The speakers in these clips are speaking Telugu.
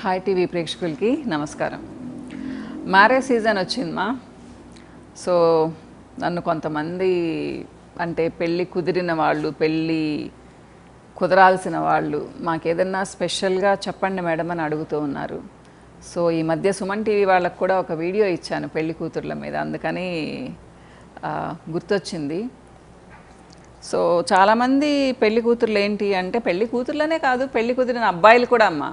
హాయ్ టీవీ ప్రేక్షకులకి నమస్కారం. మ్యారేజ్ సీజన్ వచ్చిందమ్మా. సో నన్ను కొంతమంది అంటే పెళ్ళి కుదిరిన వాళ్ళు, పెళ్ళి కుదరాల్సిన వాళ్ళు మాకేదన్నా స్పెషల్గా చెప్పండి మేడం అని అడుగుతూ ఉన్నారు. సో ఈ మధ్య సుమన్ టీవీ వాళ్ళకు కూడా ఒక వీడియో ఇచ్చాను పెళ్లి కూతుర్ల మీద, అందుకని గుర్తొచ్చింది. సో చాలామంది పెళ్లి కూతుర్లు ఏంటి అంటే పెళ్లి కూతుర్లనే కాదు, పెళ్లి కుదిరిన అబ్బాయిలు కూడా అమ్మా.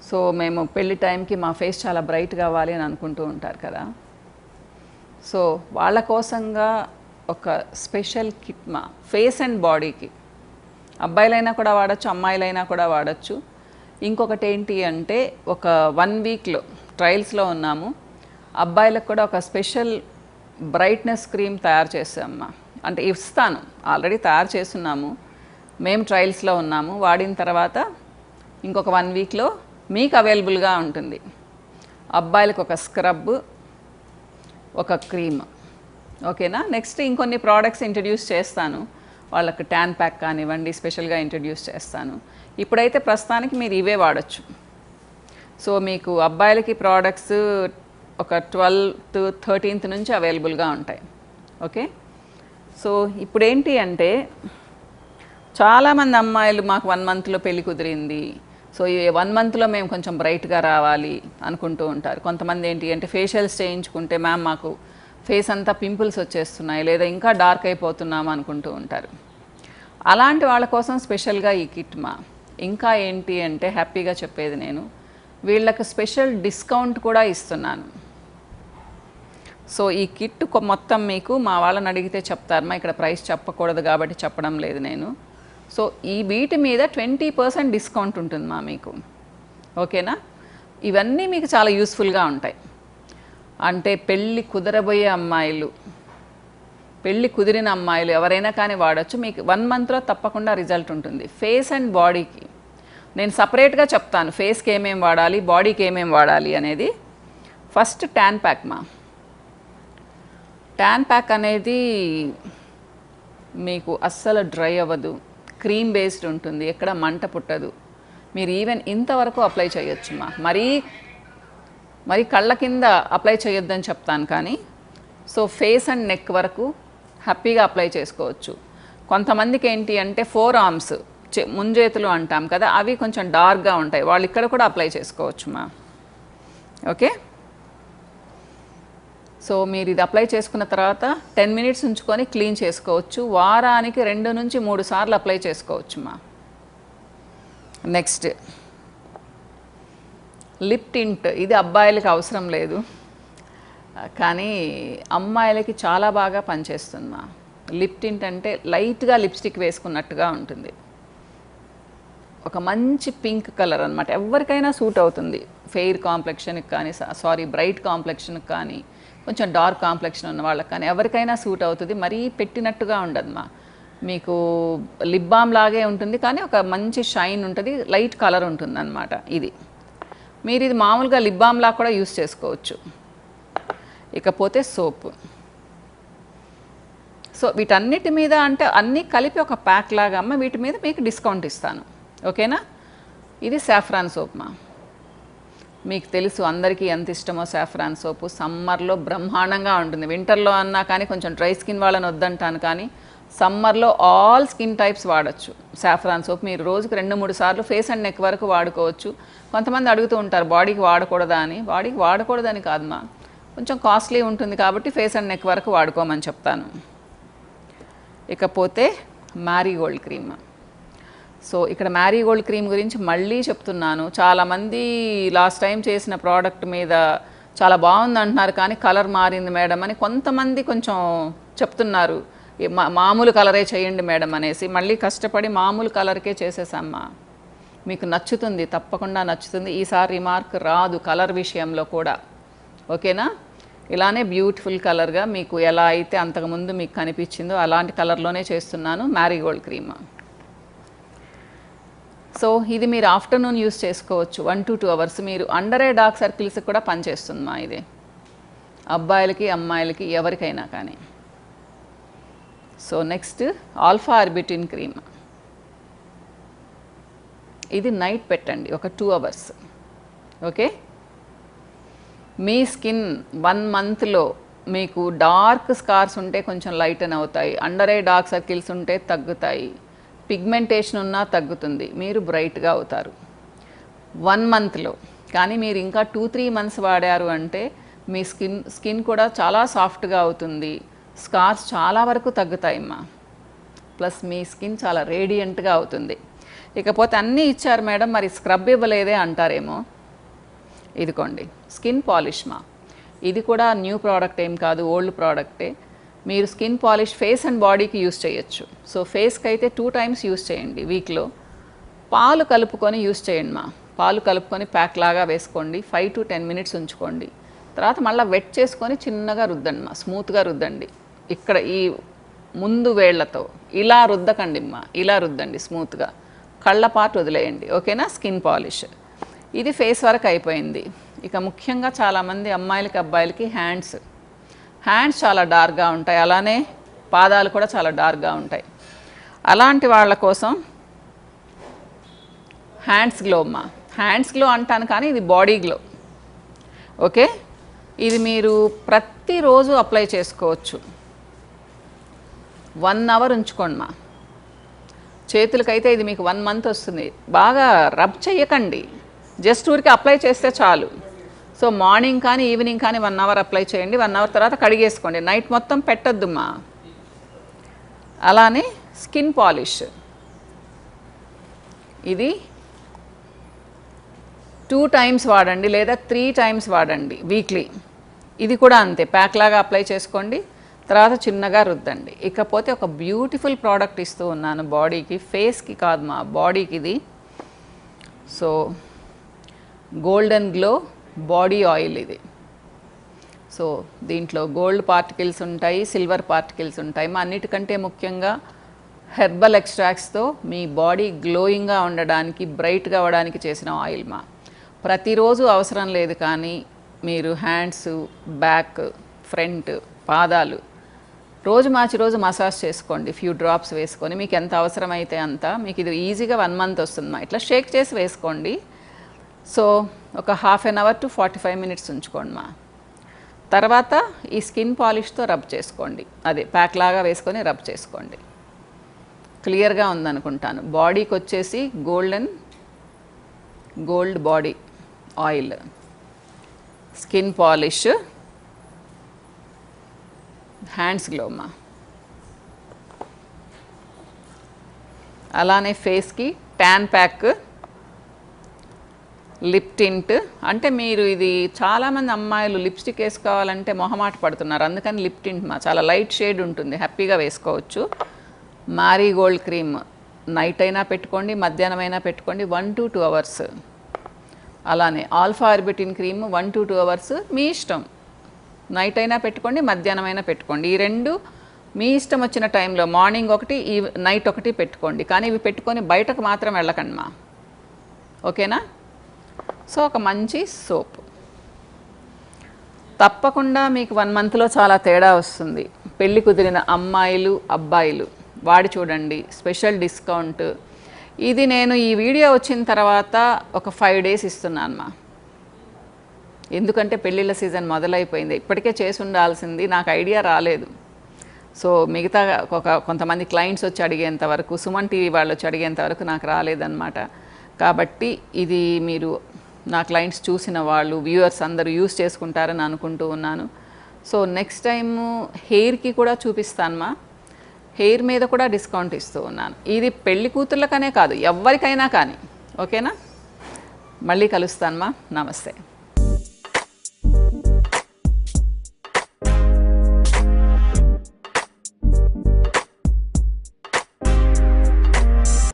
సో మేము పెళ్లి టైంకి మా ఫేస్ చాలా బ్రైట్ కావాలి అని అనుకుంటూ ఉంటారు కదా. సో వాళ్ళ కోసంగా ఒక స్పెషల్ కిట్ మా ఫేస్ అండ్ బాడీకి, అబ్బాయిలైనా కూడా వాడచ్చు, అమ్మాయిలైనా కూడా వాడచ్చు. ఇంకొకటి ఏంటి అంటే ఒక 1 వీక్లో ట్రయల్స్లో ఉన్నాము. అబ్బాయిలకు కూడా ఒక స్పెషల్ బ్రైట్నెస్ క్రీమ్ తయారు చేసామమ్మా. అంటే ఇస్తాను, ఆల్రెడీ తయారు చేస్తున్నాము, మేము ట్రయల్స్లో ఉన్నాము. వాడిన తర్వాత ఇంకొక 1 వీక్లో మీకు అవైలబుల్గా ఉంటుంది. అబ్బాయిలకు ఒక స్క్రబ్, ఒక క్రీమ్, ఓకేనా. నెక్స్ట్ ఇంకొన్ని ప్రోడక్ట్స్ ఇంట్రడ్యూస్ చేస్తాను. వాళ్ళకి ట్యాన్ ప్యాక్ కానివ్వండి స్పెషల్గా ఇంట్రడ్యూస్ చేస్తాను. ఇప్పుడైతే ప్రస్తుతానికి మీరు ఇవే వాడచ్చు. సో మీకు అబ్బాయిలకి ప్రోడక్ట్స్ ఒక 12th 13th నుంచి అవైలబుల్గా ఉంటాయి. ఓకే. సో ఇప్పుడు ఏంటి అంటే చాలామంది అమ్మాయిలు మాకు 1 మంత్లో పెళ్లి కుదిరింది, సో ఈ 1 మంత్లో మేము కొంచెం బ్రైట్గా రావాలి అనుకుంటూ ఉంటారు. కొంతమంది ఏంటి అంటే ఫేషియల్స్ చేయించుకుంటే మ్యామ్ మాకు ఫేస్ అంతా పింపుల్స్ వచ్చేస్తున్నాయి, లేదా ఇంకా డార్క్ అయిపోతున్నాము అనుకుంటూ ఉంటారు. అలాంటి వాళ్ళ కోసం స్పెషల్గా ఈ కిట్ మా. ఇంకా ఏంటి అంటే హ్యాపీగా చెప్పేది, నేను వీళ్ళకి స్పెషల్ డిస్కౌంట్ కూడా ఇస్తున్నాను. సో ఈ కిట్ మొత్తం మీకు మా వాళ్ళని అడిగితే చెప్తారమ్మా, ఇక్కడ ప్రైస్ చెప్పకూడదు కాబట్టి చెప్పడం లేదు నేను. సో ఈ వీటి మీద 20% డిస్కౌంట్ ఉంటుంది మా మీకు, ఓకేనా. ఇవన్నీ మీకు చాలా యూస్ఫుల్గా ఉంటాయి. అంటే పెళ్ళి కుదరబోయే అమ్మాయిలు, పెళ్ళి కుదిరిన అమ్మాయిలు ఎవరైనా కానీ వాడచ్చు. మీకు 1 మంత్లో తప్పకుండా రిజల్ట్ ఉంటుంది. ఫేస్ అండ్ బాడీకి నేను సపరేట్గా చెప్తాను, ఫేస్కి ఏమేమి వాడాలి, బాడీకి ఏమేమి వాడాలి అనేది. ఫస్ట్ ట్యాన్ ప్యాక్ మా. ట్యాన్ ప్యాక్ అనేది మీకు అస్సలు డ్రై అవ్వదు, క్రీమ్ బేస్డ్ ఉంటుంది, ఎక్కడ మంట పుట్టదు. మీరు ఈవెన్ ఇంతవరకు అప్లై చేయొచ్చు మా. మరి కళ్ళ కింద అప్లై చేయొద్దని చెప్తాను కానీ, సో ఫేస్ అండ్ నెక్ వరకు హ్యాపీగా అప్లై చేసుకోవచ్చు. కొంతమందికి ఏంటి అంటే 4 ఆర్మ్స్ ముంజేతులు అంటాం కదా, అవి కొంచెం డార్క్గా ఉంటాయి, వాళ్ళు ఇక్కడ కూడా అప్లై చేసుకోవచ్చు మా. ఓకే. సో మీరు ఇది అప్లై చేసుకున్న తర్వాత 10 మినిట్స్ ఉంచుకొని క్లీన్ చేసుకోవచ్చు. వారానికి 2 నుంచి 3 సార్లు అప్లై చేసుకోవచ్చు మా. Next lip tint. ఇది అబ్బాయిలకి అవసరం లేదు కానీ అమ్మాయిలకి చాలా బాగా పనిచేస్తుంది మా. లిప్ టింట్ అంటే లైట్గా లిప్స్టిక్ వేసుకున్నట్టుగా ఉంటుంది, ఒక మంచి పింక్ కలర్ అనమాట. ఎవరికైనా సూట్ అవుతుంది, ఫెయిర్ కాంప్లెక్షన్కి కానీ బ్రైట్ కాంప్లెక్షన్కి కానీ, కొంచెం డార్క్ కాంప్లెక్షన్ ఉన్న వాళ్ళకి కానీ ఎవరికైనా సూట్ అవుతుంది. మరీ పెట్టినట్టుగా ఉండదమ్మా, మీకు లిప్ బామ్ లాగే ఉంటుంది కానీ ఒక మంచి షైన్ ఉంటుంది, లైట్ కలర్ ఉంటుంది అన్నమాట. ఇది మీరు ఇది మామూలుగా లిప్ బామ్ లాగా కూడా యూస్ చేసుకోవచ్చు. ఇకపోతే సోప్. సో వీటన్నిటి మీద అంటే అన్నీ కలిపి ఒక ప్యాక్ లాగా అమ్మ, వీటి మీద మీకు డిస్కౌంట్ ఇస్తాను, ఓకేనా. ఇది సాఫ్రాన్ సోప్ మా. మీకు తెలుసు అందరికీ ఎంత ఇష్టమో సాఫ్రాన్ సోపు. సమ్మర్లో బ్రహ్మాండంగా ఉంటుంది. వింటర్లో అన్నా కానీ కొంచెం డ్రై స్కిన్ వాళ్ళని వద్దంటాను కానీ సమ్మర్లో ఆల్ స్కిన్ టైప్స్ వాడచ్చు సాఫ్రాన్ సోప్. మీరు రోజుకు 2-3 సార్లు ఫేస్ అండ్ నెక్ వరకు వాడుకోవచ్చు. కొంతమంది అడుగుతూ ఉంటారు బాడీకి వాడకూడదా అని. బాడీకి వాడకూడదని కాదమ్మా, కొంచెం కాస్ట్లీ ఉంటుంది కాబట్టి ఫేస్ అండ్ నెక్ వరకు వాడుకోమని చెప్తాను. ఇకపోతే మ్యారీగోల్డ్ క్రీమ్. సో ఇక్కడ మ్యారీగోల్డ్ క్రీమ్ గురించి మళ్ళీ చెప్తున్నాను. చాలామంది లాస్ట్ టైం చేసిన ప్రోడక్ట్ మీద చాలా బాగుంది అంటున్నారు కానీ కలర్ మారింది మేడం అని కొంతమంది కొంచెం చెప్తున్నారు. మామూలు కలరే చేయండి మేడం అనేసి. మళ్ళీ కష్టపడి మామూలు కలర్కే చేసేసమ్మా. మీకు నచ్చుతుంది, తప్పకుండా నచ్చుతుంది. ఈసారి రిమార్క్ రాదు కలర్ విషయంలో కూడా, ఓకేనా. ఇలానే బ్యూటిఫుల్ కలర్గా మీకు ఎలా అయితే అంతకుముందు మీకు కనిపించిందో అలాంటి కలర్లోనే చేస్తున్నాను మ్యారీగోల్డ్ క్రీమ్. సో ఇది మీరు ఆఫ్టర్నూన్ యూస్ చేసుకోవచ్చు, 1 to 2 అవర్స్. మీరు అండర్ ఐ డార్క్ సర్కిల్స్కి కూడా పనిచేస్తుంది మా ఇది, అబ్బాయిలకి అమ్మాయిలకి ఎవరికైనా కానీ. So next alpha arbutin cream. ఇది నైట్ పెట్టండి ఒక 2 అవర్స్. ఓకే, మీ స్కిన్ 1 మంత్లో మీకు డార్క్ స్కార్స్ ఉంటే కొంచెం లైటన్ అవుతాయి, అండర్ ఐ డార్క్ సర్కిల్స్ ఉంటే తగ్గుతాయి, పిగ్మెంటేషన్ ఉన్నా తగ్గుతుంది, మీరు బ్రైట్గా అవుతారు 1 మంత్లో. కానీ మీరు ఇంకా 2-3 మంత్స్ వాడారు అంటే మీ స్కిన్ కూడా చాలా సాఫ్ట్గా అవుతుంది, స్కార్స్ చాలా వరకు తగ్గుతాయమ్మా, ప్లస్ మీ స్కిన్ చాలా రేడియంట్గా అవుతుంది. ఇకపోతే అన్నీ ఇచ్చారు మేడం, మరి స్క్రబ్ ఇవ్వలేదే అంటారేమో. ఇదిగోండి స్కిన్ పాలిష్ మా, ఇది కూడా న్యూ ప్రోడక్ట్ ఏం కాదు, ఓల్డ్ ప్రోడక్టే. మీరు స్కిన్ పాలిష్ ఫేస్ అండ్ బాడీకి యూస్ చేయొచ్చు. సో ఫేస్కి అయితే 2 టైమ్స్ యూస్ చేయండి వీక్లో. పాలు కలుపుకొని యూస్ చేయండి మా, పాలు కలుపుకొని ప్యాక్ లాగా వేసుకోండి, 5 to 10 మినిట్స్ ఉంచుకోండి. తర్వాత మళ్ళీ వెట్ చేసుకొని చిన్నగా రుద్దండి మా, స్మూత్గా రుద్దండి. ఇక్కడ ఈ ముందు వేళ్లతో ఇలా రుద్దకండి అమ్మా, ఇలా రుద్దండి స్మూత్గా, కళ్ళ పార్ట్ వదిలేయండి. ఓకేనా, స్కిన్ పాలిష్ ఇది ఫేస్ వరకు అయిపోయింది. ఇక ముఖ్యంగా చాలామంది అమ్మాయిలకి అబ్బాయిలకి హ్యాండ్స్ చాలా డార్క్గా ఉంటాయి, అలానే పాదాలు కూడా చాలా డార్క్గా ఉంటాయి. అలాంటి వాళ్ళ కోసం హ్యాండ్స్ గ్లో అమ్మా, హ్యాండ్స్ గ్లో అంటాను కానీ ఇది బాడీ గ్లో. ఓకే, ఇది మీరు ప్రతిరోజు అప్లై చేసుకోవచ్చు. 1 అవర్ ఉంచుకోండి మా, చేతులకైతే ఇది మీకు 1 మంత్ వస్తుంది. బాగా రబ్ చెయ్యకండి, జస్ట్ ఊరికి అప్లై చేస్తే చాలు. సో మార్నింగ్ కానీ ఈవినింగ్ కానీ 1 అవర్ అప్లై చేయండి, 1 అవర్ తర్వాత కడిగేసుకోండి, నైట్ మొత్తం పెట్టొద్దుమ్మా. అలానే స్కిన్ పాలిష్ ఇది 2 టైమ్స్ వాడండి లేదా 3 టైమ్స్ వాడండి వీక్లీ. ఇది కూడా అంతే, ప్యాక్ లాగా అప్లై చేసుకోండి, తర్వాత చిన్నగా రుద్దండి. ఇకపోతే ఒక బ్యూటిఫుల్ ప్రోడక్ట్ ఇస్తూ ఉన్నాను బాడీకి, ఫేస్కి కాదు మా, బాడీకి ఇది. So golden glow body oil ఇది. సో దీంట్లో గోల్డ్ పార్టికల్స్ ఉంటాయి, సిల్వర్ పార్టికల్స్ ఉంటాయి మా. అన్నిటికంటే ముఖ్యంగా హెర్బల్ ఎక్స్ట్రాక్ట్స్తో మీ బాడీ గ్లోయింగ్గా ఉండడానికి, బ్రైట్గా అవ్వడానికి చేసిన ఆయిల్ మా. ప్రతిరోజు అవసరం లేదు, కానీ మీరు హ్యాండ్స్, బ్యాక్, ఫ్రంట్, పాదాలు రోజు మార్చి రోజు మసాజ్ చేసుకోండి, ఫ్యూ డ్రాప్స్ వేసుకొని, మీకు ఎంత అవసరమైతే అంత. మీకు ఇది ఈజీగా 1 మంత్ వస్తుంది మా. ఇట్లా షేక్ చేసి వేసుకోండి. సో ఒక 1/2 అవర్ to 45 మినిట్స్ ఉంచుకోండి మా. తర్వాత ఈ స్కిన్ పాలిష్తో రబ్ చేసుకోండి, అదే ప్యాక్ లాగా వేసుకొని రబ్ చేసుకోండి. క్లియర్గా ఉందనుకుంటాను. బాడీకి వచ్చేసి gold body oil, skin polish, hands glow అమ్మా. అలానే ఫేస్కి ట్యాన్ ప్యాక్, లిప్ టింట్. అంటే మీరు ఇది చాలామంది అమ్మాయిలు లిప్స్టిక్ వేసుకోవాలంటే మొహమాట పడుతున్నారు, అందుకని లిప్ టింట్ మా, చాలా లైట్ షేడ్ ఉంటుంది, హ్యాపీగా వేసుకోవచ్చు. మారీగోల్డ్ క్రీమ్ నైట్ అయినా పెట్టుకోండి, మధ్యాహ్నం అయినా పెట్టుకోండి, 1 to 2 అవర్స్. అలానే alpha arbutin cream 1 to 2 hours, మీ ఇష్టం, నైట్ అయినా పెట్టుకోండి, మధ్యాహ్నం అయినా పెట్టుకోండి. ఈ 2 మీ ఇష్టం వచ్చిన టైంలో, మార్నింగ్ ఒకటి, నైట్ ఒకటి పెట్టుకోండి. కానీ ఇవి పెట్టుకొని బయటకు మాత్రం వెళ్ళకండి మా. ఓకేనా. సో ఒక మంచి సోప్ తప్పకుండా మీకు 1 మంత్లో చాలా తేడా వస్తుంది. పెళ్ళి కుదిరిన అమ్మాయిలు, అబ్బాయిలు వాడి చూడండి, స్పెషల్ డిస్కౌంట్. ఇది నేను ఈ వీడియో వచ్చిన తర్వాత ఒక 5 days ఇస్తున్నాను మా, ఎందుకంటే పెళ్ళిళ్ళ సీజన్ మొదలైపోయింది. ఇప్పటికే చేసి ఉండాల్సింది, నాకు ఐడియా రాలేదు. సో మిగతా కొంతమంది క్లయింట్స్ వచ్చి అడిగేంత వరకు, సుమన్ టీవీ వాళ్ళు వచ్చి అడిగేంత వరకు నాకు రాలేదన్నమాట. కాబట్టి ఇది మీరు నా క్లయింట్స్ చూసిన వాళ్ళు, వ్యూవర్స్ అందరూ యూస్ చేసుకుంటారని అనుకుంటూ ఉన్నాను. సో నెక్స్ట్ టైము హెయిర్కి కూడా చూపిస్తాను మా, హెయిర్ మీద కూడా డిస్కౌంట్ ఇస్తూ ఉన్నాను. ఇది పెళ్లి కూతుర్లకనే కాదు, ఎవరికైనా కానీ. ఓకేనా. మళ్ళీ కలుస్తాను మా. నమస్తే.